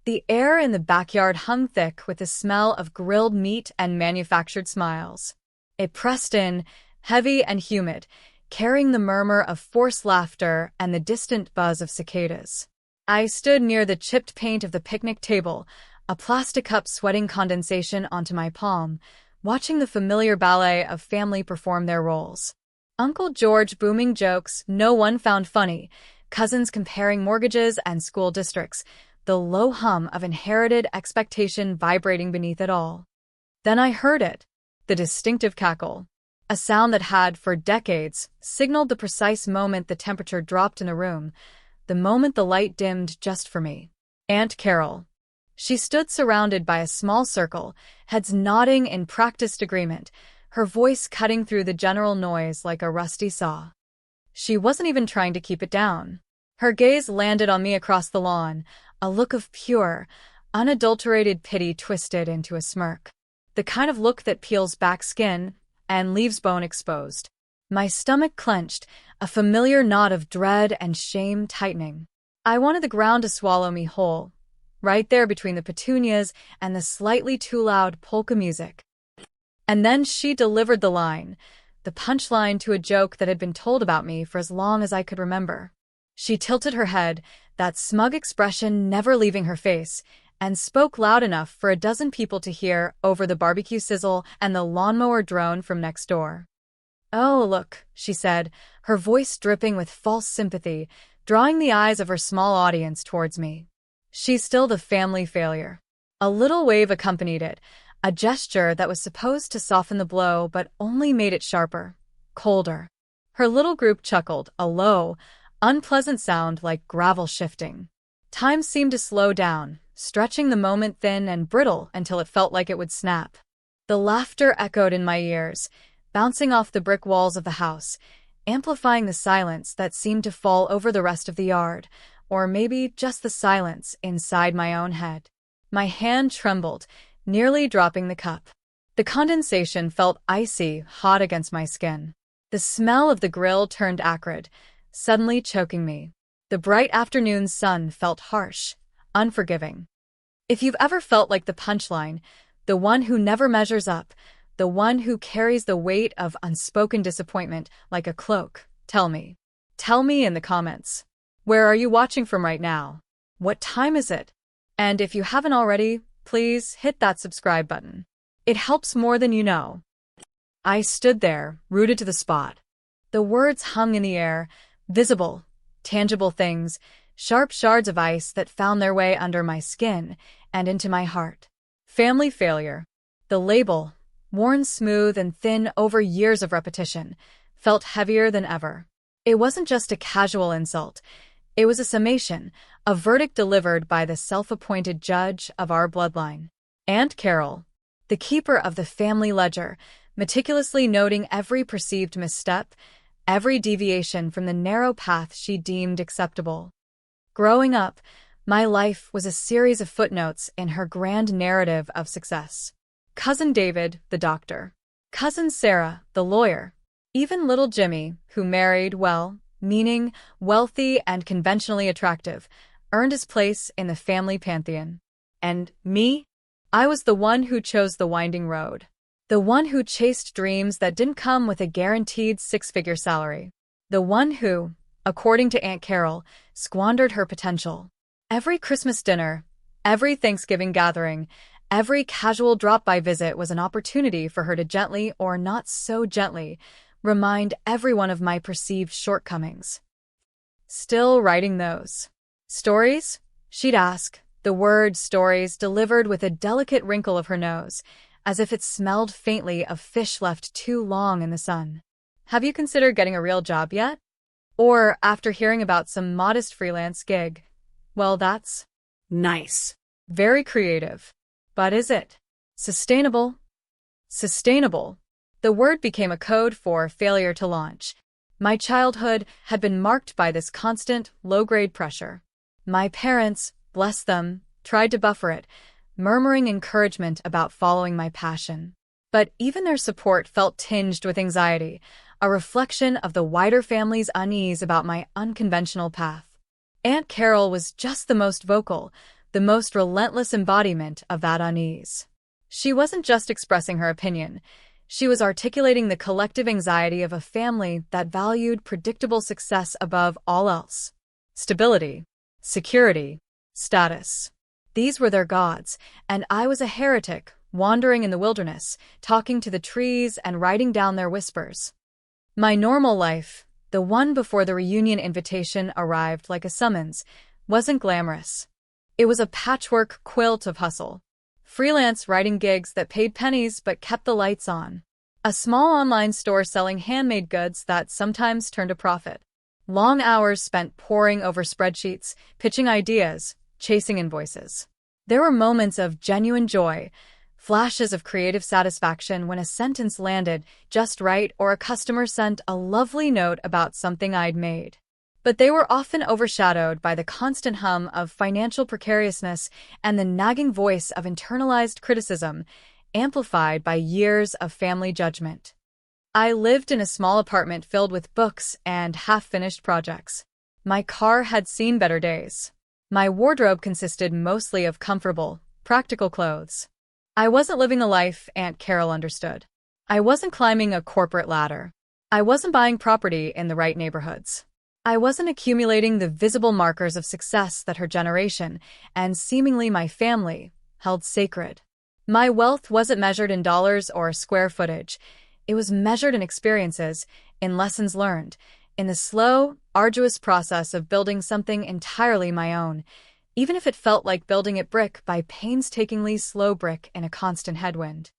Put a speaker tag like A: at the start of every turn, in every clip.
A: The air in the backyard hung thick with the smell of grilled meat and manufactured smiles. It pressed in, heavy and humid, carrying the murmur of forced laughter and the distant buzz of cicadas. I stood near the chipped paint of the picnic table, a plastic cup sweating condensation onto my palm, watching the familiar ballet of family perform their roles. Uncle George booming jokes no one found funny, cousins comparing mortgages and school districts, the low hum of inherited expectation vibrating beneath it all. Then I heard it, the distinctive cackle, a sound that had, for decades, signaled the precise moment the temperature dropped in the room, the moment the light dimmed just for me. Aunt Carol. She stood surrounded by a small circle, heads nodding in practiced agreement, her voice cutting through the general noise like a rusty saw. She wasn't even trying to keep it down. Her gaze landed on me across the lawn, a look of pure, unadulterated pity twisted into a smirk. The kind of look that peels back skin and leaves bone exposed. My stomach clenched, a familiar knot of dread and shame tightening. I wanted the ground to swallow me whole, right there between the petunias and the slightly too loud polka music. And then she delivered the line, the punchline to a joke that had been told about me for as long as I could remember. She tilted her head, that smug expression never leaving her face, and spoke loud enough for a dozen people to hear over the barbecue sizzle and the lawnmower drone from next door. "Oh, look," she said, her voice dripping with false sympathy, drawing the eyes of her small audience towards me. "She's still the family failure." A little wave accompanied it, a gesture that was supposed to soften the blow but only made it sharper, colder. Her little group chuckled, a low, unpleasant sound like gravel shifting. Time seemed to slow down, stretching the moment thin and brittle until it felt like it would snap. The laughter echoed in my ears, bouncing off the brick walls of the house, amplifying the silence that seemed to fall over the rest of the yard, or maybe just the silence inside my own head. My hand trembled, nearly dropping the cup. The condensation felt icy hot against my skin. The smell of the grill turned acrid, suddenly choking me. The bright afternoon sun felt harsh, unforgiving. If you've ever felt like the punchline, the one who never measures up, the one who carries the weight of unspoken disappointment like a cloak, tell me. Tell me in the comments. Where are you watching from right now? What time is it? And if you haven't already, please hit that subscribe button. It helps more than you know. I stood there, rooted to the spot. The words hung in the air, visible, tangible things, sharp shards of ice that found their way under my skin and into my heart. Family failure. The label, worn smooth and thin over years of repetition, felt heavier than ever. It wasn't just a casual insult. It was a summation, a verdict delivered by the self-appointed judge of our bloodline. Aunt Carol, the keeper of the family ledger, meticulously noting every perceived misstep, every deviation from the narrow path she deemed acceptable. Growing up, my life was a series of footnotes in her grand narrative of success. Cousin David, the doctor. Cousin Sarah, the lawyer. Even little Jimmy, who married well, meaning wealthy and conventionally attractive, earned his place in the family pantheon. And me? I was the one who chose the winding road. The one who chased dreams that didn't come with a guaranteed six-figure salary. The one who, according to Aunt Carol, squandered her potential. Every Christmas dinner, every Thanksgiving gathering, every casual drop-by visit was an opportunity for her to gently, or not so gently, remind everyone of my perceived shortcomings. "Still writing those stories?" she'd ask, the word stories delivered with a delicate wrinkle of her nose, as if it smelled faintly of fish left too long in the sun. "Have you considered getting a real job yet? Or, after hearing about some modest freelance gig, well, that's nice. Very creative. But is it sustainable?" Sustainable. The word became a code for failure to launch. My childhood had been marked by this constant, low-grade pressure. My parents, bless them, tried to buffer it, murmuring encouragement about following my passion. But even their support felt tinged with anxiety, a reflection of the wider family's unease about my unconventional path. Aunt Carol was just the most vocal, the most relentless embodiment of that unease. She wasn't just expressing her opinion. She was articulating the collective anxiety of a family that valued predictable success above all else. Stability, security, status. These were their gods, and I was a heretic, wandering in the wilderness, talking to the trees and writing down their whispers. My normal life, the one before the reunion invitation arrived like a summons, wasn't glamorous. It was a patchwork quilt of hustle. Freelance writing gigs that paid pennies but kept the lights on. A small online store selling handmade goods that sometimes turned a profit. Long hours spent poring over spreadsheets, pitching ideas, chasing invoices. There were moments of genuine joy, flashes of creative satisfaction when a sentence landed just right or a customer sent a lovely note about something I'd made. But they were often overshadowed by the constant hum of financial precariousness and the nagging voice of internalized criticism, amplified by years of family judgment. I lived in a small apartment filled with books and half-finished projects. My car had seen better days. My wardrobe consisted mostly of comfortable, practical clothes. I wasn't living the life Aunt Carol understood. I wasn't climbing a corporate ladder. I wasn't buying property in the right neighborhoods. I wasn't accumulating the visible markers of success that her generation, and seemingly my family, held sacred. My wealth wasn't measured in dollars or square footage. It was measured in experiences, in lessons learned, in the slow, arduous process of building something entirely my own, even if it felt like building it brick by painstakingly slow brick in a constant headwind.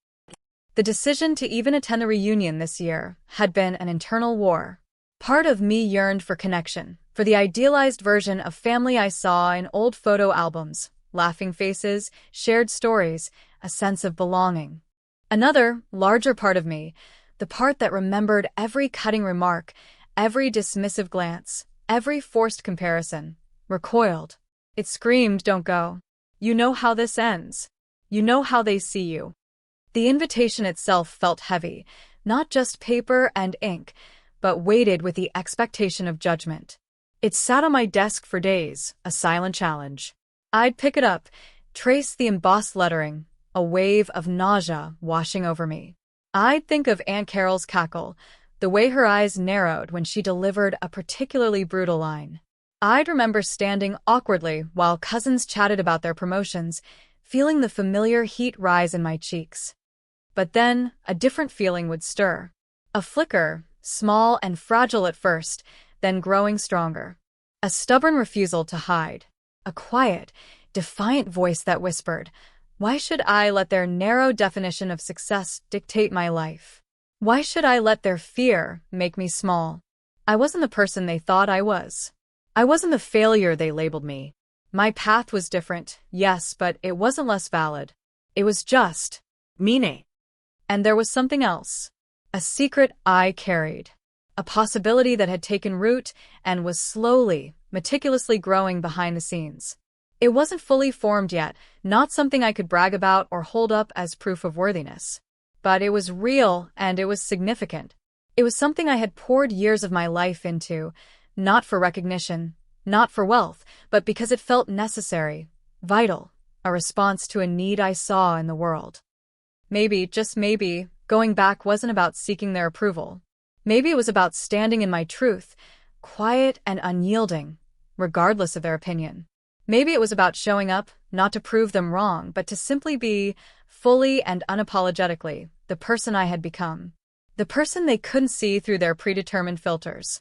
A: The decision to even attend the reunion this year had been an internal war. Part of me yearned for connection, for the idealized version of family I saw in old photo albums, laughing faces, shared stories, a sense of belonging. Another, larger part of me, the part that remembered every cutting remark, every dismissive glance, every forced comparison, recoiled. It screamed, "Don't go. You know how this ends. You know how they see you." The invitation itself felt heavy, not just paper and ink, but weighted with the expectation of judgment. It sat on my desk for days, a silent challenge. I'd pick it up, trace the embossed lettering, a wave of nausea washing over me. I'd think of Aunt Carol's cackle, the way her eyes narrowed when she delivered a particularly brutal line. I'd remember standing awkwardly while cousins chatted about their promotions, feeling the familiar heat rise in my cheeks. But then, a different feeling would stir. A flicker, small and fragile at first, then growing stronger. A stubborn refusal to hide. A quiet, defiant voice that whispered, "Why should I let their narrow definition of success dictate my life? Why should I let their fear make me small?" I wasn't the person they thought I was. I wasn't the failure they labeled me. My path was different, yes, but it wasn't less valid. It was just meaning. And there was something else. A secret I carried. A possibility that had taken root and was slowly, meticulously growing behind the scenes. It wasn't fully formed yet, not something I could brag about or hold up as proof of worthiness. But it was real and it was significant. It was something I had poured years of my life into, not for recognition, not for wealth, but because it felt necessary, vital, a response to a need I saw in the world. Maybe, just maybe, going back wasn't about seeking their approval. Maybe it was about standing in my truth, quiet and unyielding, regardless of their opinion. Maybe it was about showing up, not to prove them wrong, but to simply be, fully and unapologetically, the person I had become. The person they couldn't see through their predetermined filters.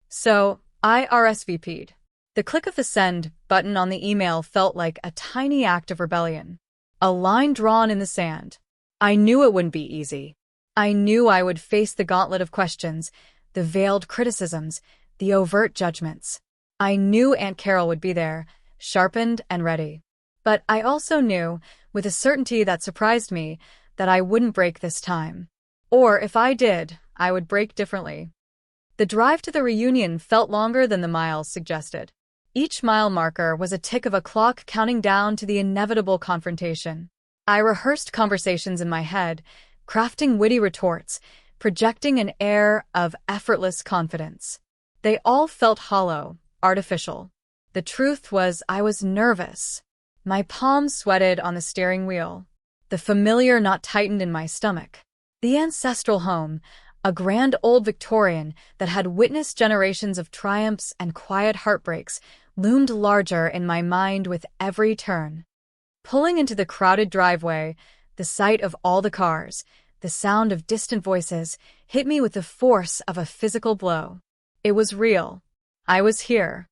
A: So, I RSVP'd. The click of the send button on the email felt like a tiny act of rebellion. A line drawn in the sand. I knew it wouldn't be easy. I knew I would face the gauntlet of questions, the veiled criticisms, the overt judgments. I knew Aunt Carol would be there, sharpened and ready. But I also knew, with a certainty that surprised me, that I wouldn't break this time. Or if I did, I would break differently. The drive to the reunion felt longer than the miles suggested. Each mile marker was a tick of a clock counting down to the inevitable confrontation. I rehearsed conversations in my head, crafting witty retorts, projecting an air of effortless confidence. They all felt hollow, artificial. The truth was I was nervous. My palms sweated on the steering wheel. The familiar knot tightened in my stomach. The ancestral home, a grand old Victorian that had witnessed generations of triumphs and quiet heartbreaks, loomed larger in my mind with every turn. Pulling into the crowded driveway, the sight of all the cars, the sound of distant voices, hit me with the force of a physical blow. It was real. I was here.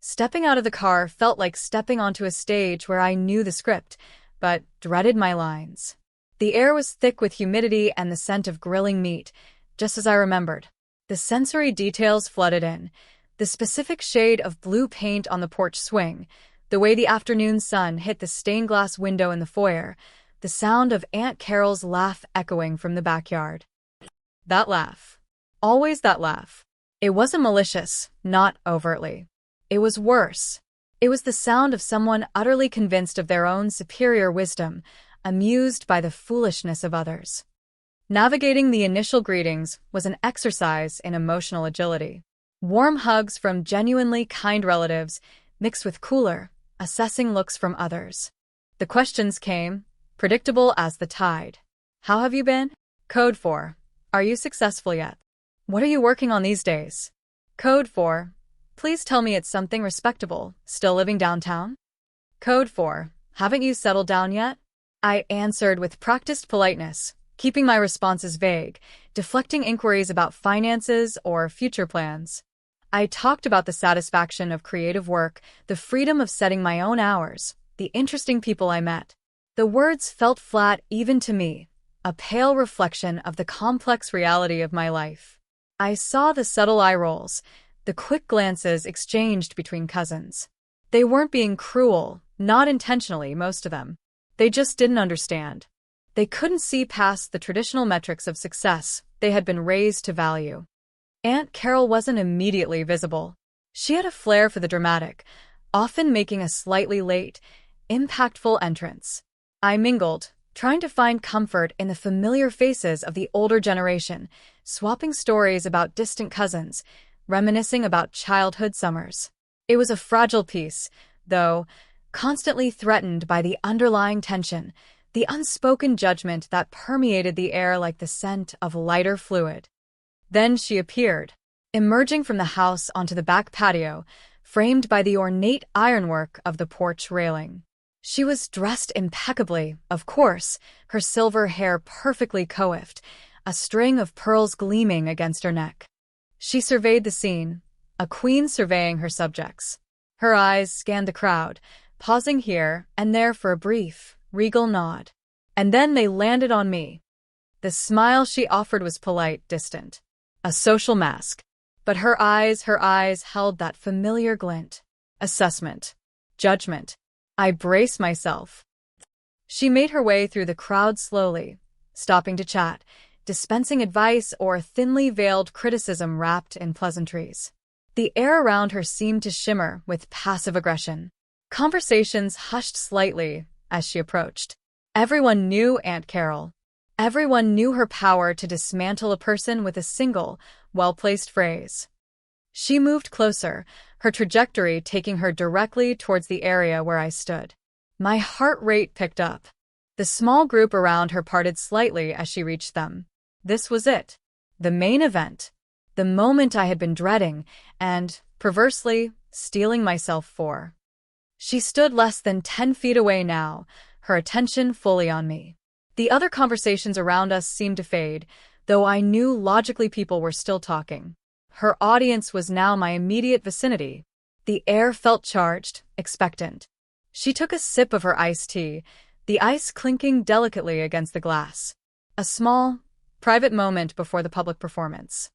A: Stepping out of the car felt like stepping onto a stage where I knew the script, but dreaded my lines. The air was thick with humidity and the scent of grilling meat, just as I remembered. The sensory details flooded in. The specific shade of blue paint on the porch swing, the way the afternoon sun hit the stained glass window in the foyer, the sound of Aunt Carol's laugh echoing from the backyard. That laugh. Always that laugh. It wasn't malicious, not overtly. It was worse. It was the sound of someone utterly convinced of their own superior wisdom, amused by the foolishness of others. Navigating the initial greetings was an exercise in emotional agility. Warm hugs from genuinely kind relatives, mixed with cooler, assessing looks from others. The questions came, predictable as the tide. How have you been? Code 4. Are you successful yet? What are you working on these days? Code 4. Please tell me it's something respectable. Still living downtown? Code 4. Haven't you settled down yet? I answered with practiced politeness, keeping my responses vague, deflecting inquiries about finances or future plans. I talked about the satisfaction of creative work, the freedom of setting my own hours, the interesting people I met. The words felt flat even to me, a pale reflection of the complex reality of my life. I saw the subtle eye rolls, the quick glances exchanged between cousins. They weren't being cruel, not intentionally, most of them. They just didn't understand. They couldn't see past the traditional metrics of success they had been raised to value. Aunt Carol wasn't immediately visible. She had a flair for the dramatic, often making a slightly late, impactful entrance. I mingled, trying to find comfort in the familiar faces of the older generation, swapping stories about distant cousins, reminiscing about childhood summers. It was a fragile peace, though, constantly threatened by the underlying tension, the unspoken judgment that permeated the air like the scent of lighter fluid. Then she appeared, emerging from the house onto the back patio, framed by the ornate ironwork of the porch railing. She was dressed impeccably, of course, her silver hair perfectly coiffed, a string of pearls gleaming against her neck. She surveyed the scene, a queen surveying her subjects. Her eyes scanned the crowd, pausing here and there for a brief, regal nod. And then they landed on me. The smile she offered was polite, distant. A social mask. But her eyes held that familiar glint. Assessment. Judgment. I braced myself. She made her way through the crowd slowly, stopping to chat, dispensing advice or thinly veiled criticism wrapped in pleasantries. The air around her seemed to shimmer with passive aggression. Conversations hushed slightly as she approached. Everyone knew Aunt Carol. Everyone knew her power to dismantle a person with a single, well-placed phrase. She moved closer, her trajectory taking her directly towards the area where I stood. My heart rate picked up. The small group around her parted slightly as she reached them. This was it. The main event. The moment I had been dreading and, perversely, steeling myself for. She stood less than 10 feet away now, her attention fully on me. The other conversations around us seemed to fade, though I knew logically people were still talking. Her audience was now my immediate vicinity. The air felt charged, expectant. She took a sip of her iced tea, the ice clinking delicately against the glass. A small, private moment before the public performance.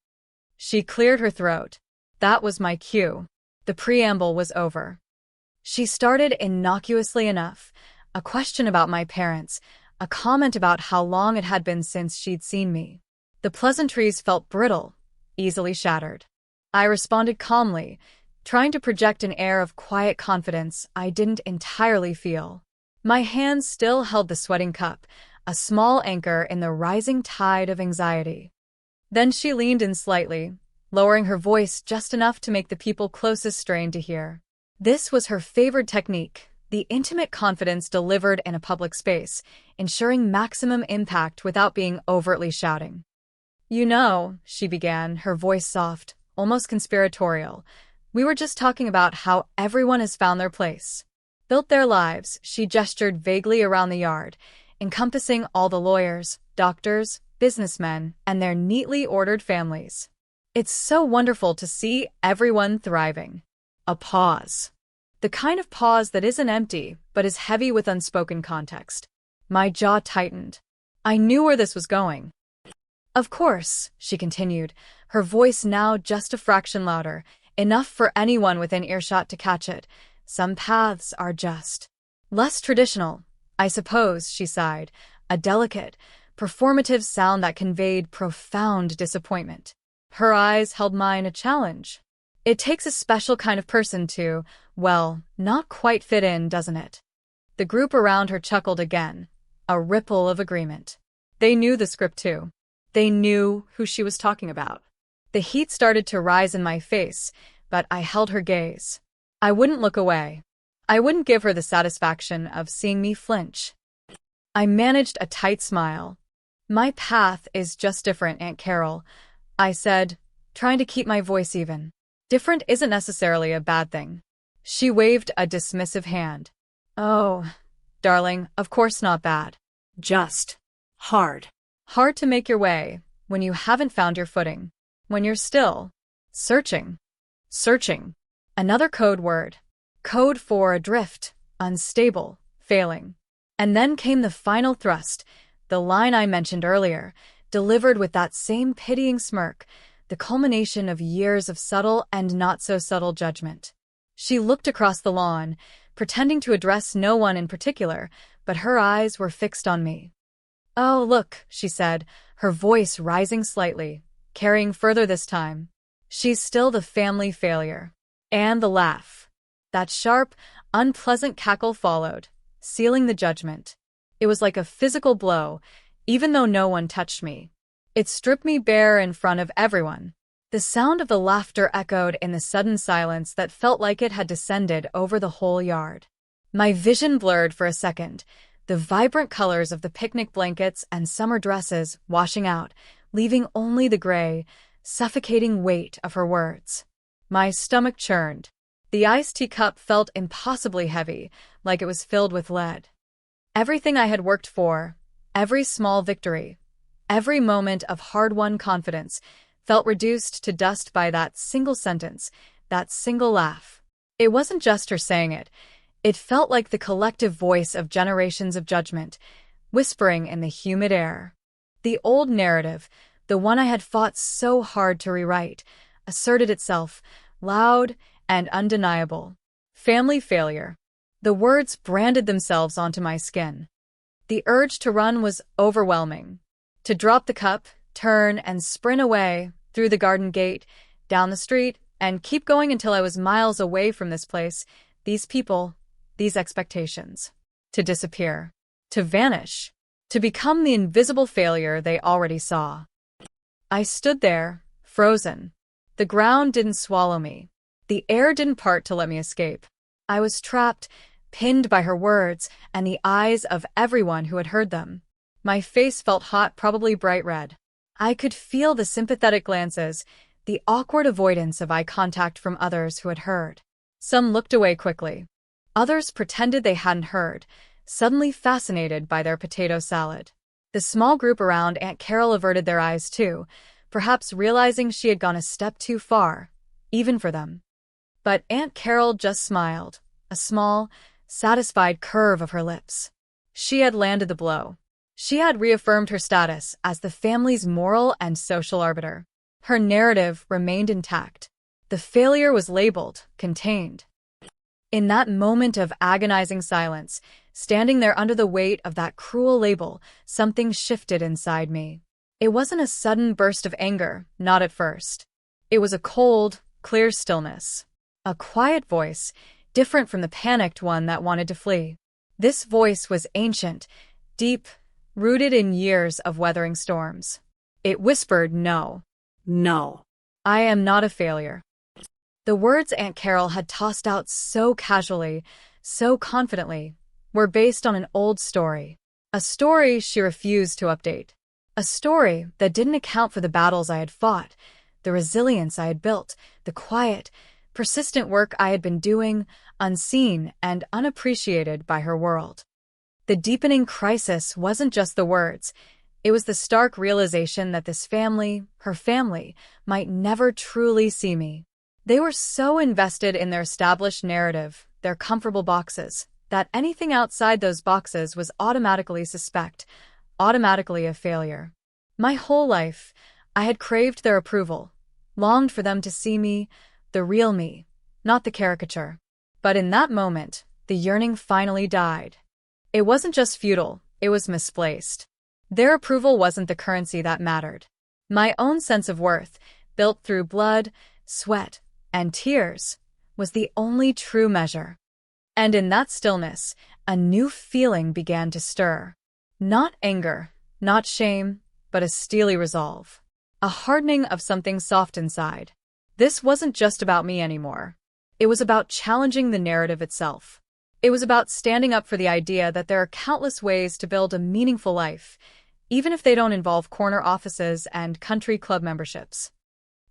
A: She cleared her throat. That was my cue. The preamble was over. She started innocuously enough, a question about my parents, a comment about how long it had been since she'd seen me. The pleasantries felt brittle, easily shattered. I responded calmly, trying to project an air of quiet confidence I didn't entirely feel. My hands still held the sweating cup, a small anchor in the rising tide of anxiety. Then she leaned in slightly, lowering her voice just enough to make the people closest strain to hear. This was her favored technique, The intimate confidence delivered in a public space, ensuring maximum impact without being overtly shouting. "You know," she began, her voice soft, almost conspiratorial, "we were just talking about how everyone has found their place. Built their lives." She gestured vaguely around the yard, encompassing all the lawyers, doctors, businessmen, and their neatly ordered families. "It's so wonderful to see everyone thriving." A pause. The kind of pause that isn't empty, but is heavy with unspoken context. My jaw tightened. I knew where this was going. "Of course," she continued, her voice now just a fraction louder, enough for anyone within earshot to catch it. "Some paths are just less traditional, I suppose," she sighed, a delicate, performative sound that conveyed profound disappointment. Her eyes held mine, a challenge. "It takes a special kind of person to, well, not quite fit in, doesn't it?" The group around her chuckled again, a ripple of agreement. They knew the script too. They knew who she was talking about. The heat started to rise in my face, but I held her gaze. I wouldn't look away. I wouldn't give her the satisfaction of seeing me flinch. I managed a tight smile. "My path is just different, Aunt Carol," I said, trying to keep my voice even. "Different isn't necessarily a bad thing." She waved a dismissive hand. "Oh, darling, of course not bad. Just hard. Hard to make your way when you haven't found your footing. When you're still searching. Searching." Another code word. Code for adrift, unstable, failing. And then came the final thrust, the line I mentioned earlier, delivered with that same pitying smirk, the culmination of years of subtle and not-so-subtle judgment. She looked across the lawn, pretending to address no one in particular, but her eyes were fixed on me. "Oh, look," she said, her voice rising slightly, carrying further this time. "She's still the family failure." And the laugh. That sharp, unpleasant cackle followed, sealing the judgment. It was like a physical blow, even though no one touched me. It stripped me bare in front of everyone. The sound of the laughter echoed in the sudden silence that felt like it had descended over the whole yard. My vision blurred for a second, the vibrant colors of the picnic blankets and summer dresses washing out, leaving only the gray, suffocating weight of her words. My stomach churned. The iced tea cup felt impossibly heavy, like it was filled with lead. Everything I had worked for, every small victory, every moment of hard-won confidence, felt reduced to dust by that single sentence, that single laugh. It wasn't just her saying it. It felt like the collective voice of generations of judgment, whispering in the humid air. The old narrative, the one I had fought so hard to rewrite, asserted itself, loud and undeniable. Family failure. The words branded themselves onto my skin. The urge to run was overwhelming. To drop the cup, turn, and sprint away, through the garden gate, down the street, and keep going until I was miles away from this place, these people, these expectations. To disappear. To vanish. To become the invisible failure they already saw. I stood there, frozen. The ground didn't swallow me. The air didn't part to let me escape. I was trapped, pinned by her words and the eyes of everyone who had heard them. My face felt hot, probably bright red. I could feel the sympathetic glances, the awkward avoidance of eye contact from others who had heard. Some looked away quickly. Others pretended they hadn't heard, suddenly fascinated by their potato salad. The small group around Aunt Carol averted their eyes too, perhaps realizing she had gone a step too far, even for them. But Aunt Carol just smiled, a small, satisfied curve of her lips. She had landed the blow. She had reaffirmed her status as the family's moral and social arbiter. Her narrative remained intact. The failure was labeled, contained. In that moment of agonizing silence, standing there under the weight of that cruel label, something shifted inside me. It wasn't a sudden burst of anger, not at first. It was a cold, clear stillness. A quiet voice, different from the panicked one that wanted to flee. This voice was ancient, deep, rooted in years of weathering storms. It whispered, "No. No. I am not a failure." The words Aunt Carol had tossed out so casually, so confidently, were based on an old story. A story she refused to update. A story that didn't account for the battles I had fought, the resilience I had built, the quiet, persistent work I had been doing, unseen and unappreciated by her world. The deepening crisis wasn't just the words. It was the stark realization that this family, her family, might never truly see me. They were so invested in their established narrative, their comfortable boxes, that anything outside those boxes was automatically suspect, automatically a failure. My whole life, I had craved their approval, longed for them to see me, the real me, not the caricature. But in that moment, the yearning finally died. It wasn't just futile, it was misplaced. Their approval wasn't the currency that mattered. My own sense of worth, built through blood, sweat, and tears, was the only true measure. And in that stillness, a new feeling began to stir. Not anger, not shame, but a steely resolve. A hardening of something soft inside. This wasn't just about me anymore. It was about challenging the narrative itself. It was about standing up for the idea that there are countless ways to build a meaningful life, even if they don't involve corner offices and country club memberships.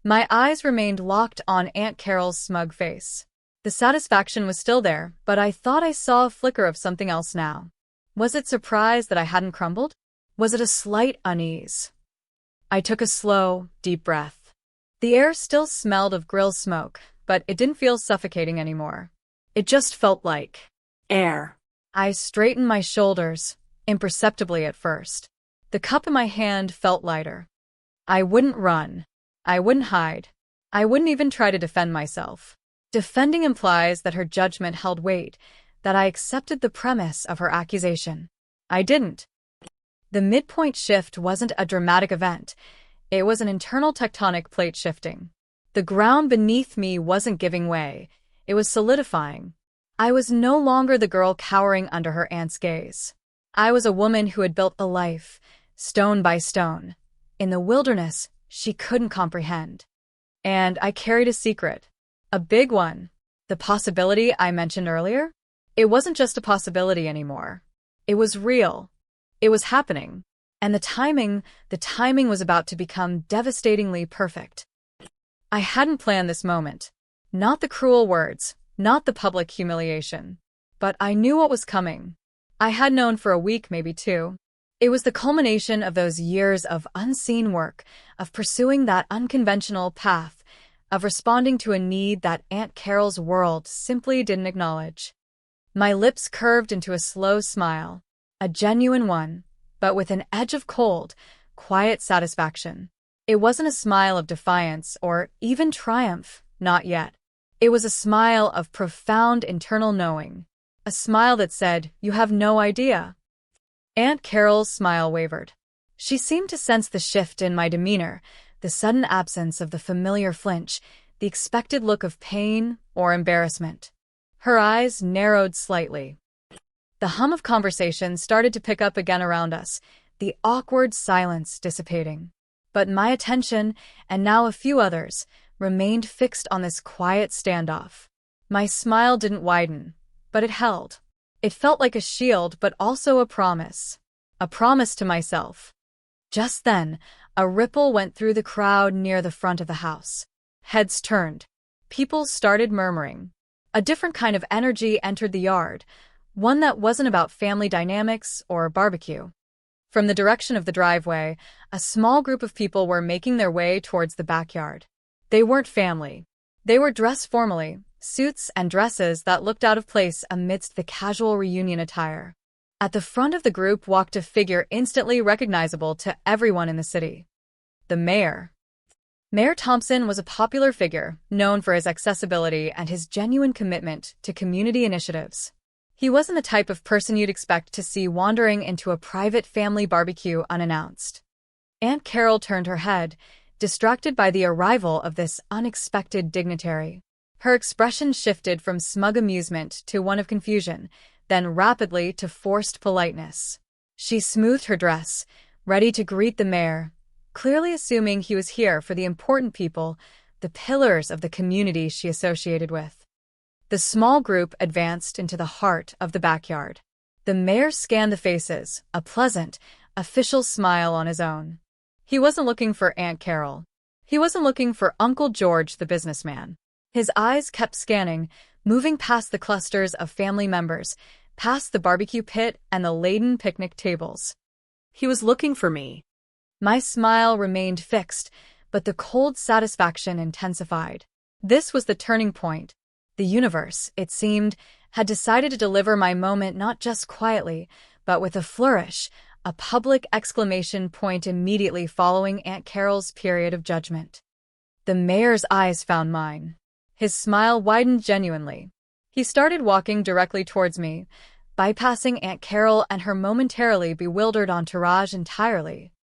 A: My eyes remained locked on Aunt Carol's smug face. The satisfaction was still there, but I thought I saw a flicker of something else now. Was it surprise that I hadn't crumbled? Was it a slight unease? I took a slow, deep breath. The air still smelled of grill smoke, but it didn't feel suffocating anymore. It just felt like air. I straightened my shoulders, imperceptibly at first. The cup in my hand felt lighter. I wouldn't run. I wouldn't hide. I wouldn't even try to defend myself. Defending implies that her judgment held weight, that I accepted the premise of her accusation. I didn't. The midpoint shift wasn't a dramatic event. It was an internal tectonic plate shifting. The ground beneath me wasn't giving way. It was solidifying. I was no longer the girl cowering under her aunt's gaze. I was a woman who had built a life, stone by stone, in the wilderness she couldn't comprehend. And I carried a secret. A big one. The possibility I mentioned earlier? It wasn't just a possibility anymore. It was real. It was happening. And the timing was about to become devastatingly perfect. I hadn't planned this moment. Not the cruel words, not the public humiliation. But I knew what was coming. I had known for a week, maybe two. It was the culmination of those years of unseen work, of pursuing that unconventional path, of responding to a need that Aunt Carol's world simply didn't acknowledge. My lips curved into a slow smile, a genuine one, but with an edge of cold, quiet satisfaction. It wasn't a smile of defiance or even triumph, not yet. It was a smile of profound internal knowing. A smile that said, "You have no idea." Aunt Carol's smile wavered. She seemed to sense the shift in my demeanor, the sudden absence of the familiar flinch, the expected look of pain or embarrassment. Her eyes narrowed slightly. The hum of conversation started to pick up again around us, the awkward silence dissipating. But my attention, and now a few others, remained fixed on this quiet standoff. My smile didn't widen, but it held. It felt like a shield, but also a promise. A promise to myself. Just then, a ripple went through the crowd near the front of the house. Heads turned. People started murmuring. A different kind of energy entered the yard, one that wasn't about family dynamics or barbecue. From the direction of the driveway, a small group of people were making their way towards the backyard. They weren't family. They were dressed formally, suits and dresses that looked out of place amidst the casual reunion attire. At the front of the group walked a figure instantly recognizable to everyone in the city. The mayor. Mayor Thompson was a popular figure, known for his accessibility and his genuine commitment to community initiatives. He wasn't the type of person you'd expect to see wandering into a private family barbecue unannounced. Aunt Carol turned her head, distracted by the arrival of this unexpected dignitary. Her expression shifted from smug amusement to one of confusion, then rapidly to forced politeness. She smoothed her dress, ready to greet the mayor, clearly assuming he was here for the important people, the pillars of the community she associated with. The small group advanced into the heart of the backyard. The mayor scanned the faces, a pleasant, official smile on his own. He wasn't looking for Aunt Carol. He wasn't looking for Uncle George the businessman. His eyes kept scanning, moving past the clusters of family members, past the barbecue pit and the laden picnic tables. He was looking for me. My smile remained fixed, but the cold satisfaction intensified. This was the turning point. The universe, it seemed, had decided to deliver my moment not just quietly, but with a flourish, a public exclamation point immediately following Aunt Carol's period of judgment. The mayor's eyes found mine. His smile widened genuinely. He started walking directly towards me, bypassing Aunt Carol and her momentarily bewildered entourage entirely.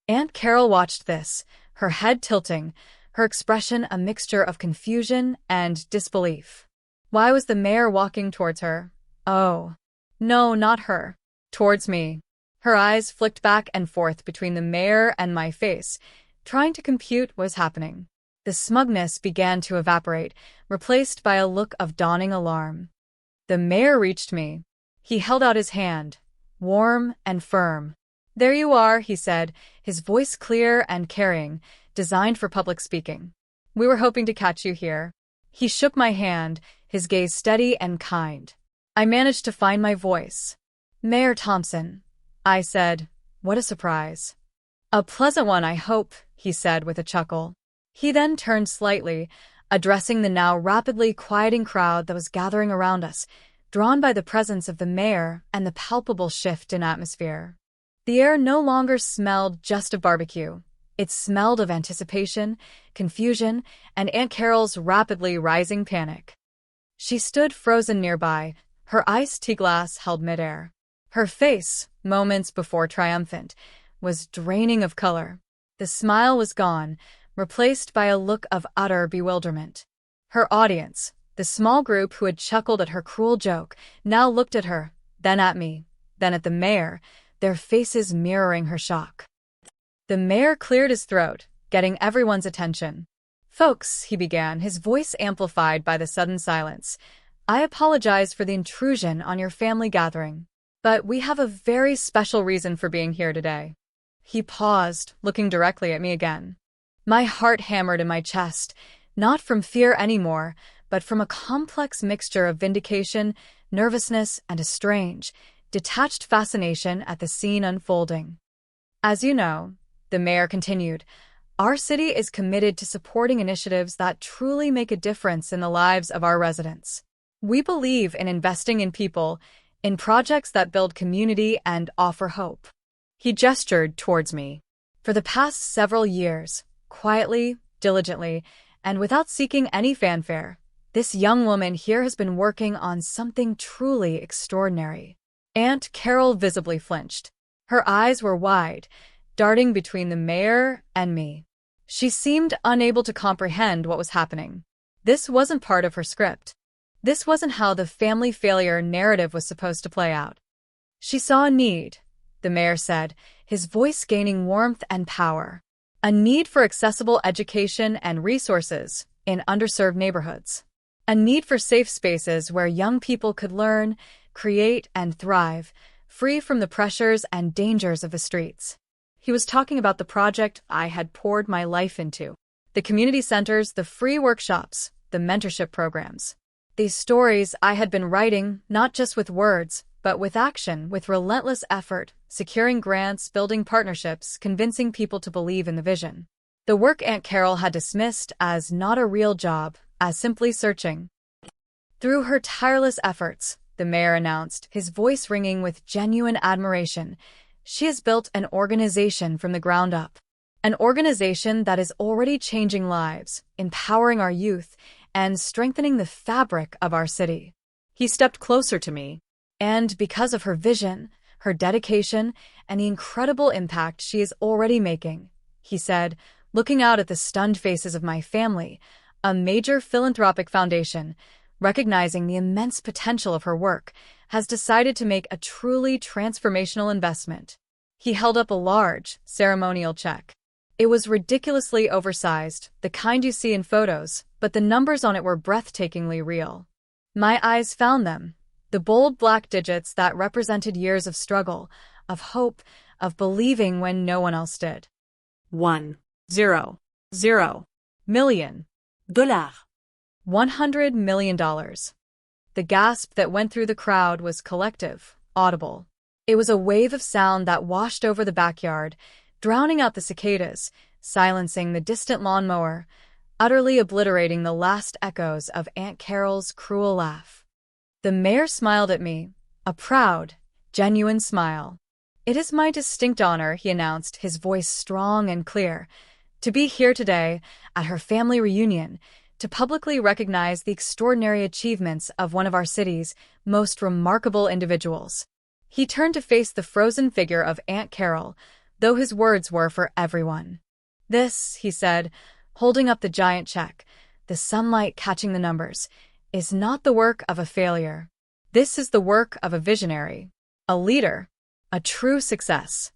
A: Aunt Carol watched this, her head tilting, her expression a mixture of confusion and disbelief. Why was the mayor walking towards her? Oh, no, not her. Towards me. Her eyes flicked back and forth between the mayor and my face, trying to compute what was happening. The smugness began to evaporate, replaced by a look of dawning alarm. The mayor reached me. He held out his hand, warm and firm. "There you are," he said, his voice clear and carrying, designed for public speaking. "We were hoping to catch you here." He shook my hand, his gaze steady and kind. I managed to find my voice. "Mayor Thompson," I said. "What a surprise." "A pleasant one, I hope," he said with a chuckle. He then turned slightly, addressing the now rapidly quieting crowd that was gathering around us, drawn by the presence of the mayor and the palpable shift in atmosphere. The air no longer smelled just of barbecue. It smelled of anticipation, confusion, and Aunt Carol's rapidly rising panic. She stood frozen nearby, her iced tea glass held midair. Her face, moments before triumphant, was draining of color. The smile was gone, replaced by a look of utter bewilderment. Her audience, the small group who had chuckled at her cruel joke, now looked at her, then at me, then at the mayor, their faces mirroring her shock. The mayor cleared his throat, getting everyone's attention. "Folks," he began, his voice amplified by the sudden silence, "I apologize for the intrusion on your family gathering, but we have a very special reason for being here today." He paused, looking directly at me again. My heart hammered in my chest, not from fear anymore, but from a complex mixture of vindication, nervousness, and a strange, detached fascination at the scene unfolding. "As you know," the mayor continued, "our city is committed to supporting initiatives that truly make a difference in the lives of our residents. We believe in investing in people, in projects that build community and offer hope." He gestured towards me. For the past several years, quietly, diligently, and without seeking any fanfare, this young woman here has been working on something truly extraordinary. Aunt Carol visibly flinched. Her eyes were wide, darting between the mayor and me. She seemed unable to comprehend what was happening. This wasn't part of her script. This wasn't how the family failure narrative was supposed to play out. She saw a need, the mayor said, his voice gaining warmth and power. A need for accessible education and resources in underserved neighborhoods. A need for safe spaces where young people could learn, create, and thrive, free from the pressures and dangers of the streets. He was talking about the project I had poured my life into. The community centers, the free workshops, the mentorship programs. These stories I had been writing, not just with words, but with action, with relentless effort, securing grants, building partnerships, convincing people to believe in the vision. The work Aunt Carol had dismissed as not a real job, as simply searching. Through her tireless efforts, the mayor announced, his voice ringing with genuine admiration, she has built an organization from the ground up. An organization that is already changing lives, empowering our youth, and strengthening the fabric of our city. He stepped closer to me, and because of her vision, her dedication, and the incredible impact she is already making, he said, looking out at the stunned faces of my family, a major philanthropic foundation, recognizing the immense potential of her work, has decided to make a truly transformational investment. He held up a large, ceremonial check. It was ridiculously oversized, the kind you see in photos, but the numbers on it were breathtakingly real. My eyes found them, the bold black digits that represented years of struggle, of hope, of believing when no one else did.
B: 1,000,000,000 dollars.
A: $100 million. The gasp that went through the crowd was collective, audible. It was a wave of sound that washed over the backyard, drowning out the cicadas, silencing the distant lawnmower, utterly obliterating the last echoes of Aunt Carol's cruel laugh. The mayor smiled at me, a proud, genuine smile. "It is my distinct honor," he announced, his voice strong and clear, "to be here today, at her family reunion, to publicly recognize the extraordinary achievements of one of our city's most remarkable individuals." He turned to face the frozen figure of Aunt Carol, though his words were for everyone. "This," he said, holding up the giant check, the sunlight catching the numbers, "is not the work of a failure. This is the work of a visionary, a leader, a true success."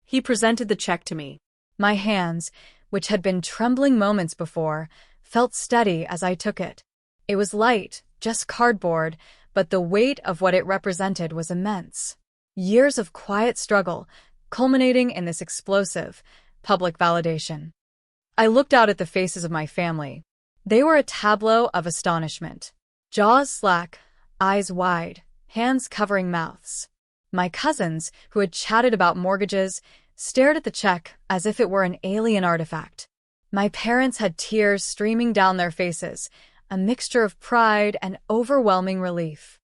B: He presented the check to me.
A: My hands, which had been trembling moments before, felt steady as I took it. It was light, just cardboard, but the weight of what it represented was immense. Years of quiet struggle, culminating in this explosive, public validation. I looked out at the faces of my family. They were a tableau of astonishment. Jaws slack, eyes wide, hands covering mouths. My cousins, who had chatted about mortgages, stared at the check as if it were an alien artifact. My parents had tears streaming down their faces, a mixture of pride and overwhelming relief.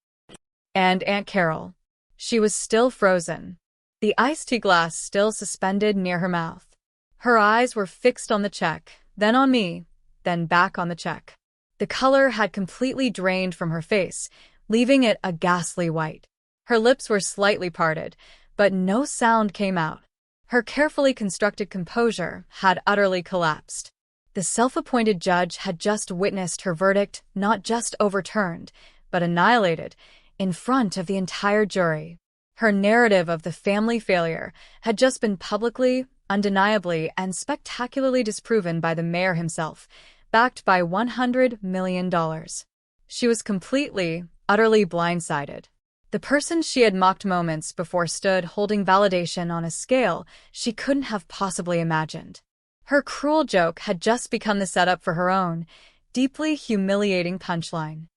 A: And Aunt Carol. She was still frozen, the iced tea glass still suspended near her mouth. Her eyes were fixed on the check, then on me, then back on the check. The color had completely drained from her face, leaving it a ghastly white. Her lips were slightly parted, but no sound came out. Her carefully constructed composure had utterly collapsed. The self-appointed judge had just witnessed her verdict not just overturned, but annihilated, in front of the entire jury. Her narrative of the family failure had just been publicly, undeniably, and spectacularly disproven by the mayor himself, backed by $100 million. She was completely, utterly blindsided. The person she had mocked moments before stood holding validation on a scale she couldn't have possibly imagined. Her cruel joke had just become the setup for her own, deeply humiliating punchline.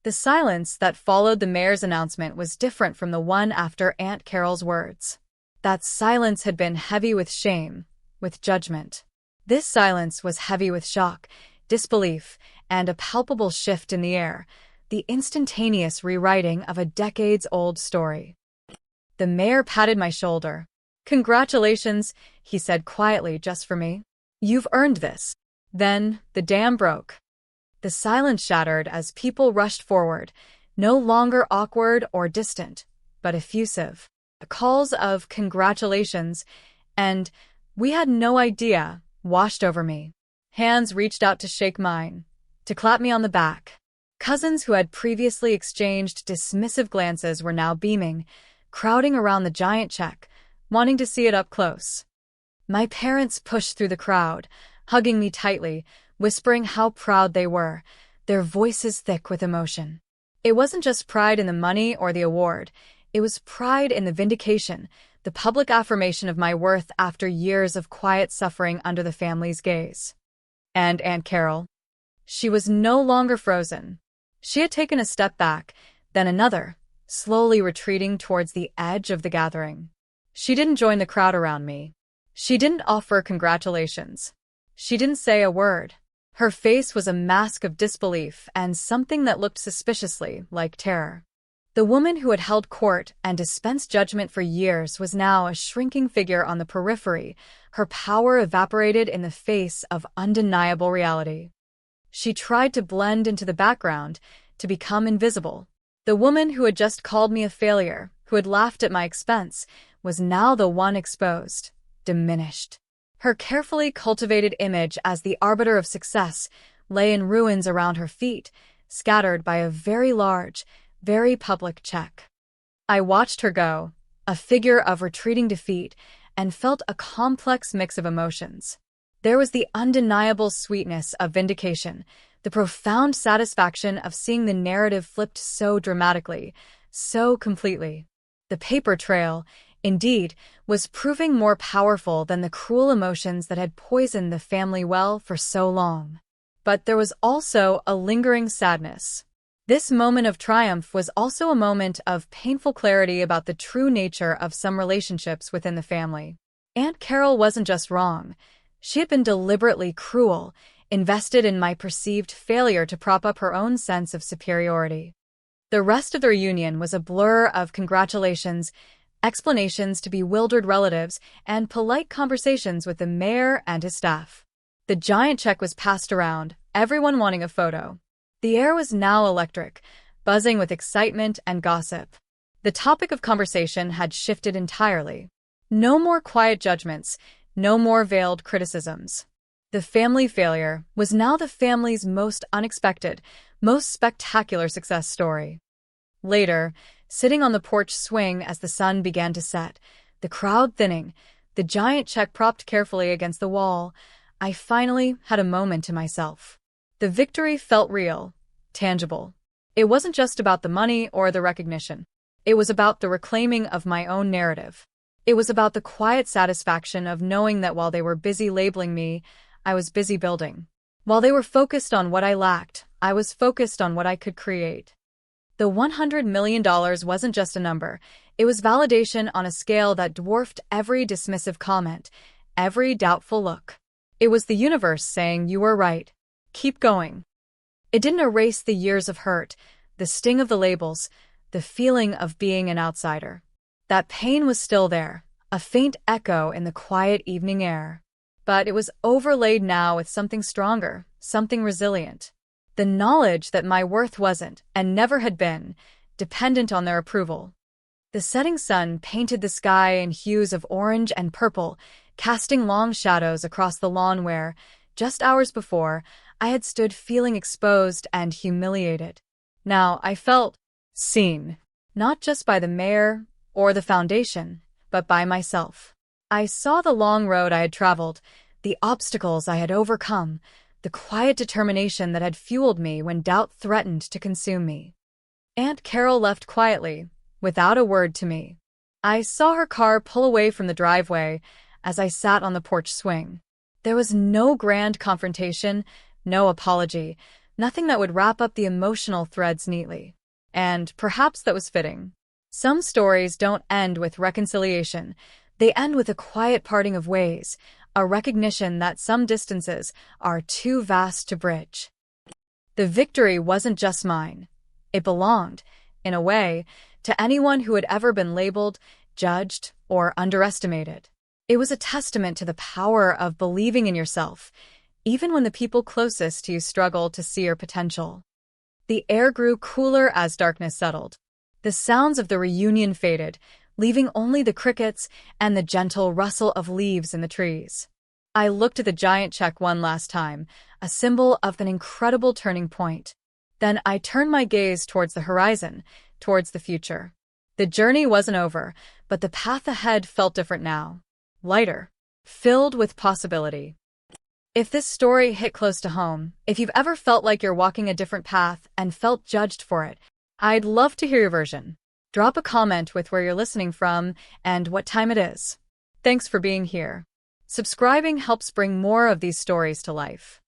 A: The silence that followed the mayor's announcement was different from the one after Aunt Carol's words. That silence had been heavy with shame, with judgment. This silence was heavy with shock, disbelief, and a palpable shift in the air, the instantaneous rewriting of a decades-old story. The mayor patted my shoulder. "Congratulations," he said quietly just for me. "You've earned this." Then the dam broke. The silence shattered as people rushed forward, no longer awkward or distant, but effusive. Calls of congratulations and "we had no idea" washed over me. Hands reached out to shake mine, to clap me on the back. Cousins who had previously exchanged dismissive glances were now beaming, crowding around the giant check, wanting to see it up close. My parents pushed through the crowd, hugging me tightly, whispering how proud they were, their voices thick with emotion. It wasn't just pride in the money or the award. It was pride in the vindication, the public affirmation of my worth after years of quiet suffering under the family's gaze. And Aunt Carol? She was no longer frozen. She had taken a step back, then another, slowly retreating towards the edge of the gathering. She didn't join the crowd around me. She didn't offer congratulations. She didn't say a word. Her face was a mask of disbelief and something that looked suspiciously like terror. The woman who had held court and dispensed judgment for years was now a shrinking figure on the periphery, her power evaporated in the face of undeniable reality. She tried to blend into the background, to become invisible. The woman who had just called me a failure, who had laughed at my expense, was now the one exposed, diminished. Her carefully cultivated image as the arbiter of success lay in ruins around her feet, scattered by a very large, very public check. I watched her go, a figure of retreating defeat, and felt a complex mix of emotions. There was the undeniable sweetness of vindication, The profound satisfaction of seeing the narrative flipped so dramatically, so completely. The paper trail, indeed, was proving more powerful than the cruel emotions that had poisoned the family well for so long. But there was also a lingering sadness. This moment of triumph was also a moment of painful clarity about the true nature of some relationships within the family. Aunt Carol wasn't just wrong. She had been deliberately cruel, invested in my perceived failure to prop up her own sense of superiority. The rest of the reunion was a blur of congratulations, explanations to bewildered relatives, and polite conversations with the mayor and his staff. The giant check was passed around, everyone wanting a photo. The air was now electric, buzzing with excitement and gossip. The topic of conversation had shifted entirely. No more quiet judgments, no more veiled criticisms. The family failure was now the family's most unexpected, most spectacular success story. Later, sitting on the porch swing as the sun began to set, the crowd thinning, the giant check propped carefully against the wall, I finally had a moment to myself. The victory felt real, tangible. It wasn't just about the money or the recognition. It was about the reclaiming of my own narrative. It was about the quiet satisfaction of knowing that while they were busy labeling me, I was busy building. While they were focused on what I lacked, I was focused on what I could create. The $100 million wasn't just a number. It was validation on a scale that dwarfed every dismissive comment, every doubtful look. It was the universe saying, "You were right. Keep going." It didn't erase the years of hurt, the sting of the labels, the feeling of being an outsider. That pain was still there, a faint echo in the quiet evening air. But it was overlaid now with something stronger, something resilient. The knowledge that my worth wasn't, and never had been, dependent on their approval. The setting sun painted the sky in hues of orange and purple, casting long shadows across the lawn where, just hours before, I had stood feeling exposed and humiliated. Now I felt seen, not just by the mayor or the foundation, but by myself. I saw the long road I had traveled, the obstacles I had overcome, the quiet determination that had fueled me when doubt threatened to consume me. Aunt Carol left quietly, without a word to me. I saw her car pull away from the driveway as I sat on the porch swing. There was no grand confrontation, no apology, nothing that would wrap up the emotional threads neatly. And perhaps that was fitting. Some stories don't end with reconciliation. They end with a quiet parting of ways, a recognition that some distances are too vast to bridge. The victory wasn't just mine. It belonged, in a way, to anyone who had ever been labeled, judged, or underestimated. It was a testament to the power of believing in yourself, even when the people closest to you struggled to see your potential. The air grew cooler as darkness settled. The sounds of the reunion faded, leaving only the crickets and the gentle rustle of leaves in the trees. I looked at the giant check one last time, a symbol of an incredible turning point. Then I turned my gaze towards the horizon, towards the future. The journey wasn't over, but the path ahead felt different now. Lighter, filled with possibility. If this story hit close to home, if you've ever felt like you're walking a different path and felt judged for it, I'd love to hear your version. Drop a comment with where you're listening from and what time it is. Thanks for being here. Subscribing helps bring more of these stories to life.